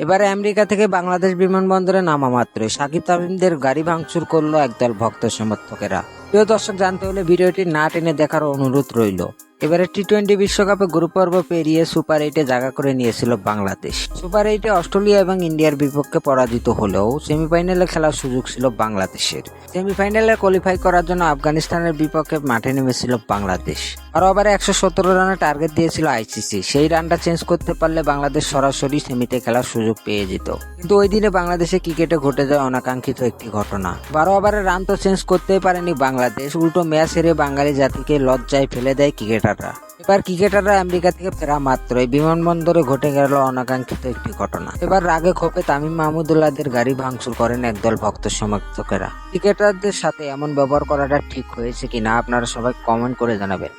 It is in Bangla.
এবারে আমেরিকা থেকে বাংলাদেশ বিমানবন্দরে নামা মাত্রই সাকিব তামিমদের গাড়ি ভাঙচুর করলো একদল ভক্ত সমর্থকেরা। প্রিয় দর্শক, জানতে হলে ভিডিওটি না টেনে দেখার অনুরোধ রইল। এবারে টি-20 বিশ্বকাপে গ্রুপ পর্ব পেরিয়ে সুপার 8-এ জায়গা করে নিয়েছিল বাংলাদেশ। সুপার 8-এ অস্ট্রেলিয়া এবং ইন্ডিয়ার বিপক্ষে পরাজিত হলেও সেমিফাইনালে খেলার সুযোগ ছিল বাংলাদেশের। সেমিফাইনালে কোয়ালিফাই করার জন্য আফগানিস্তানের বিপক্ষে মাঠে নেমেছিল বাংলাদেশ। আর ওভারে 117 রানের টার্গেট দিয়েছিল আইসিসি। সেই রানটা চেঞ্জ করতে পারলে বাংলাদেশ সরাসরি সেমিতে খেলার সুযোগ পেয়ে যেত। কিন্তু ওই দিনে বাংলাদেশে ক্রিকেটে ঘটে যায় অনাকাঙ্ক্ষিত একটি ঘটনা। 12 ওভারে রান তো চেঞ্জ করতেই পারেনি বাংলাদেশ, উল্টো ম্যাচ হেরে বাঙালি জাতিকে লজ্জায় ফেলে দেয় ক্রিকেটাররা। এবার ক্রিকেটাররা আমেরিকা থেকে ফেরা মাত্রই বিমানবন্দরে ঘটে গেল অনাকাঙ্ক্ষিত একটি ঘটনা। এবার রাগে ক্ষোভে তামিম মাহমুদুল্লাহদের গাড়ি ভাঙচুর করেন একদল ভক্ত সমর্থকেরা। ক্রিকেটারদের সাথে এমন ব্যবহার করাটা ঠিক হয়েছে কিনা আপনারা সবাই কমেন্ট করে জানাবেন।